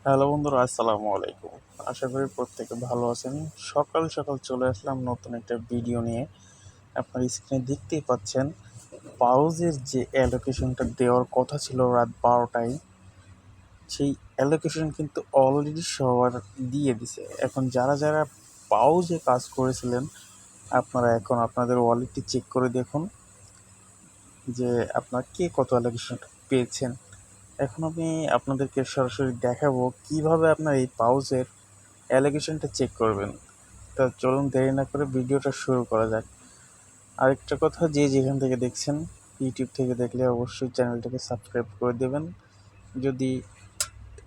Hello বন্ধুরা, আসসালামু আলাইকুম। আশা করি প্রত্যেকে ভালো আছেন। সকাল সকাল চলে আসলাম নতুন একটা ভিডিও নিয়ে। আপনার স্ক্রিনে দেখতেই পাচ্ছেন, পাউজের যে অ্যালোকেশনটা দেওয়ার কথা ছিল রাত 12টায়, সেই অ্যালোকেশন কিন্তু অলরেডি সবার দিয়ে দিছে। এখন যারা যারা পাউজে কাজ করেছিলেন, আপনারা এখন আপনাদের ওয়ালেটটি চেক করে দেখুন যে আপনার কে কত অ্যালোকেশন পেয়েছেন। এখন আমি আপনাদেরকে সরাসরি দেখাবো কিভাবে আপনার এই পাউজের অ্যালোকেশনটা চেক করবেন। তা চলুন দেরি না করে ভিডিওটা শুরু করা যাক। আরেকটা কথা, যে যেখান থেকে দেখছেন, ইউটিউব থেকে দেখলে অবশ্যই চ্যানেলটাকে সাবস্ক্রাইব করে দেবেন। যদি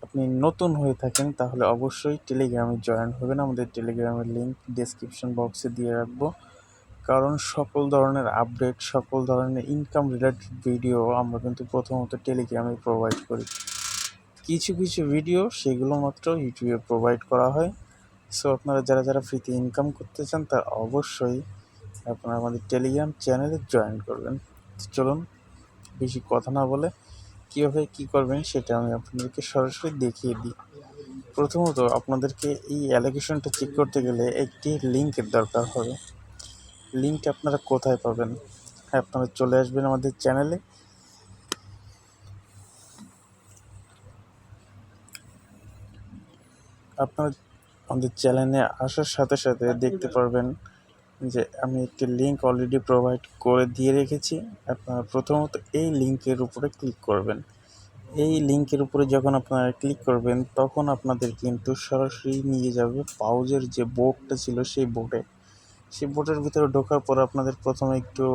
আপনি নতুন হয়ে থাকেন তাহলে অবশ্যই টেলিগ্রামে জয়েন হবেন। আমাদের টেলিগ্রামের লিঙ্ক ডেসক্রিপশন বক্সে দিয়ে রাখবো। কারণ সকল ধরনের আপডেট, সকল ধরনের ইনকাম রিলেটেড ভিডিও আমরা কিন্তু প্রথমত টেলিগ্রামে প্রোভাইড করি। কিছু কিছু ভিডিও সেগুলো মাত্র ইউটিউবে প্রোভাইড করা হয়। সো আপনারা যারা যারা ফ্রিতে ইনকাম করতে চান তারা অবশ্যই আপনারা আমাদের টেলিগ্রাম চ্যানেলে জয়েন করবেন। তো চলুন বেশি কথা না বলে কীভাবে কী করবেন সেটা আমি আপনাদেরকে সরাসরি দেখিয়ে দিই। প্রথমত আপনাদেরকে এই অ্যালোকেশনটা চেক করতে গেলে একটি লিঙ্কের দরকার হবে। লিঙ্কটা আপনারা কোথায় পাবেন? আপনারা চলে আসবেন আমাদের চ্যানেলে। আপনারা আমাদের চ্যানেলে আসার সাথে সাথে দেখতে পারবেন যে আমি একটি লিঙ্ক অলরেডি প্রোভাইড করে দিয়ে রেখেছি। আপনারা প্রথমত এই লিঙ্কের উপরে ক্লিক করবেন। এই লিঙ্কের উপরে যখন আপনারা ক্লিক করবেন তখন আপনাদের কিন্তু সরাসরি নিয়ে যাবে পাউজের যে বোর্ডটা ছিল সেই বোর্ডে। সেই বোর্ডের ভিতরে ঢোকার পর আপনাদের প্রথমে একটু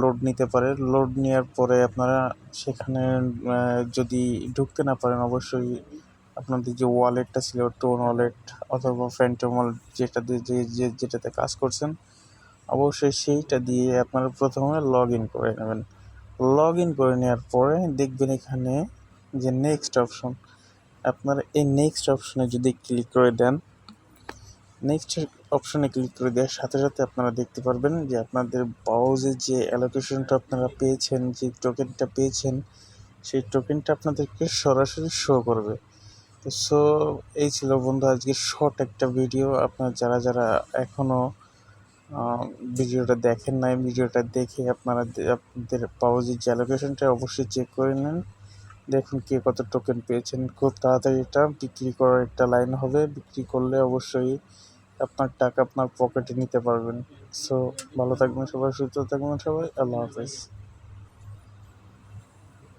লোড নিতে পারে। লোড নেওয়ার পরে আপনারা সেখানে যদি ঢুকতে না পারেন, অবশ্যই আপনাদের যে ওয়ালেটটা ছিল, টোন ওয়ালেট অথবা ফ্যান্টম ওয়ালেট, যেটা দিয়ে যেটাতে কাজ করছেন, অবশ্যই সেইটা দিয়ে আপনারা প্রথমে লগ ইন করে নেবেন। লগ ইন করে নেওয়ার পরে দেখবেন এখানে যে নেক্সট অপশন, আপনারা এই নেক্সট অপশনে যদি ক্লিক করে দেন, নেক্সট অপশনে ক্লিক করে দেওয়ার সাথে সাথে আপনারা দেখতে পারবেন যে আপনাদের পাউজের যে অ্যালোকেশনটা আপনারা পেয়েছেন, যে টোকেনটা পেয়েছেন, সেই টোকেনটা আপনাদেরকে সরাসরি শো করবে। তো এই ছিল বন্ধু আজকে শর্ট একটা ভিডিও। আপনারা যারা যারা এখনও ভিডিওটা দেখেন নাই, ভিডিওটা দেখে আপনারা আপনাদের পাউজের যে অ্যালোকেশনটা অবশ্যই চেক করে নেন। দেখুন কে কত টোকেন পেয়েছেন। খুব তাড়াতাড়ি এটা বিক্রি করার একটা লাইন হবে। বিক্রি করলে অবশ্যই আপনার টাকা আপনার পকেটে নিতে পারবেন। ভালো থাকবেন সবাই, সুস্থ থাকবেন সবাই। আল্লাহ হাফেজ।